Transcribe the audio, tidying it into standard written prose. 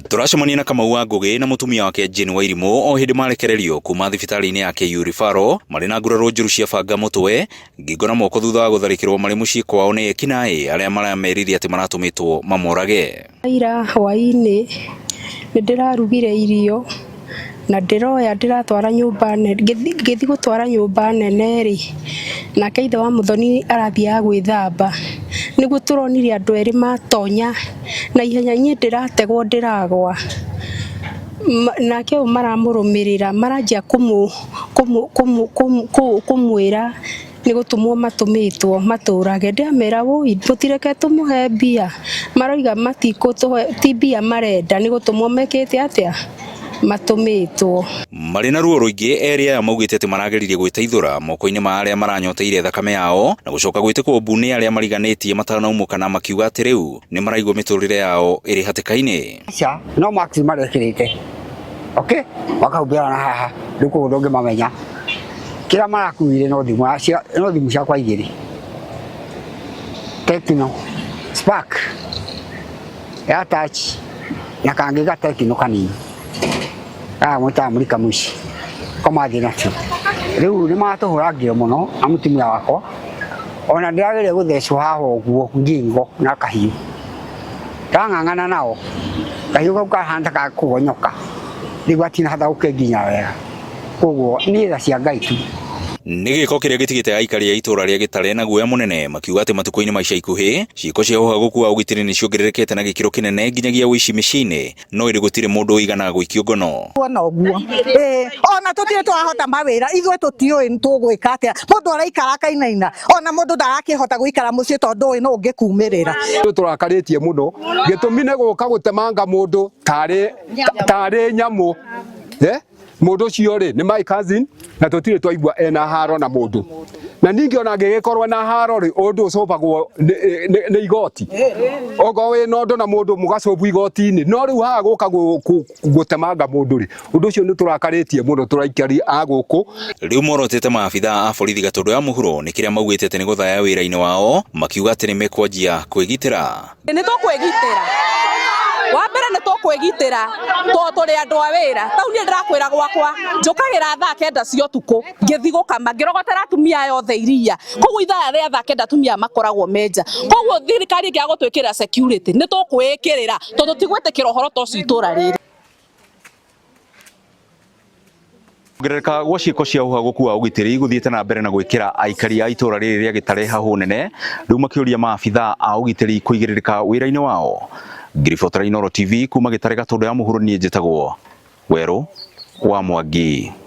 Turacemania na Kamau wa Ngugi na mutumia wake Jane Wairimu o hindi marekererio kuma thibitari-ini ya KU Rifaro mari na nguraro njuru cia banga mutwe ngingo na moko thutha wa gutharikirwo mari mucii kwao ni ekinaĩ aria marameririe ati maratumitwo mamorage. Ira hwaĩ-inĩ nĩndĩrarugire irio na ndĩroya ndĩratwara nyũmba nene, ngĩthi gũtwara nyũmba nene ri nake ithe wa Muthoni arathiaga gwĩthamba, nĩguo tũronire andũ erĩ matonya na ihenya niĩ ndĩrategwo ndĩragwa, nake ũyũ maramũrũmĩrĩra maranjia kũmwĩra nĩ gũtũmwo matũmĩtwo matũrage. Ndamera wũi mũtireke tũmũhe mbia, maroiga ti mbia marenda, nĩ gũtũmwo mekĩte atĩa matũmĩtwo. Marĩ na ruo rũingĩ erĩ aya maugĩte atĩ marageririe gwĩteithũra moko-inĩ ma arĩa maranyoteire thakame yao na gũcoka gwĩtĩkwo mbu nĩ arĩa mariganĩtie matanaumũka, na makiuga atĩ rĩu nĩ maraigua mĩtũrĩre yao ĩrĩ hatĩka-inĩ. No maksi marekĩrĩte makahumbĩra na haha rĩu koguo ndũngĩmamenya. Kĩrĩa marakuire no thimũ ciakwa igĩrĩ, Tecno Spark ya touch na kangĩ ga Tecno kanini mwĩtaga mũrika mũici komathiĩ nacio. Rĩu nĩ matũhũra ngĩo mũno na mũtumia wakwa, ona ndĩrageria gũthecwo haha ũguo ngingo na kahiũ, ndang'ang'ana nao kahiũ kau kahana ta gakũgonyoka, rĩu gatinahota nginya wega, koguo nĩ tha cia Ngai tu. Nĩ gĩko kĩrĩa gĩtigĩte aikari a itũra rĩa Gĩtare na guoya mũnene makiuga atĩ matukũ-inĩ ma ica ikuhĩ ciĩko cia ũhaguku wa ũgitĩri nĩ ciongererekete na gĩkĩro kĩnene nginyagia ũici mĩciĩ-inĩ, no ĩrĩ gũtirĩ mũndũ ũigana gũikio ngono. Ona ũguo ona tũtirĩ twahota mawĩra, ithuĩ tũtiũĩ tũgwĩka atĩa. Mũndũ araikara akainaina, ona mũndũ ndarakĩhota gũikara mũciĩ tondũ ũĩ no ũngĩkumĩrĩra. Tũrakarĩtie mũno, gĩtũmi nĩ gũka gũtemanga mũndũ tarĩ nyamũ. Mũndũ ũcio rĩ nĩ my cousin na tũtirĩ twaigua ena haro na mũndũ, na ningĩ ona angĩgĩkorwo na haro rĩ ũndũ ũcũbagwo nĩ igoti. Okorwo wĩ na ũndũ na mũndũ mũgacũbu igoti-inĩ, no rĩu haha gũka gũtemanga mũndũ rĩ, ũndũ ũcio nĩ tũrakarĩtie mũno tũraikari a gũkũ. Rĩu morotete maabitha a borithi Gatũndũ ya mũhuro nĩ kĩrĩa maugĩte atĩ nĩ gũthaya wĩra-inĩ wao, makiuga atĩ nĩ mekwanjia kwĩgitĩra. Nĩ tũkwĩgitĩra, wa mbere nĩ tũkwĩgitĩra tondũ tũrĩ andũ a wĩra. Tau niĩ ndĩrakwĩra gwakwa njũkagĩra thaa 9 cia ũtukũ ngĩthi gũkama ngĩrogotera atumia yothe iria, koguo ithaa rĩa thaa 9 atumia makoragwo menja, koguo thirikari ĩngĩaga gũtwĩkĩra security nĩ tũkwĩkĩrĩra tondũ tigwĩtĩkĩra ũhoro ta ũcio itũra rĩrĩ. Kuongerereka gwa ciĩko cia ũhaguku wa ũgitĩri gũthiĩte na mbere na gwĩkĩra aikari a itũra rĩrĩ rĩa Gĩtare hahũ nene, rĩu makĩũria maabitha a ũgitĩri kũigĩrĩrĩka wĩra-inĩ wao. Ngiribotera Inooro TV kuma Gĩtare Gatũndũ ya mũhuro, niĩ njĩtagwo Werũ wa Mwangi.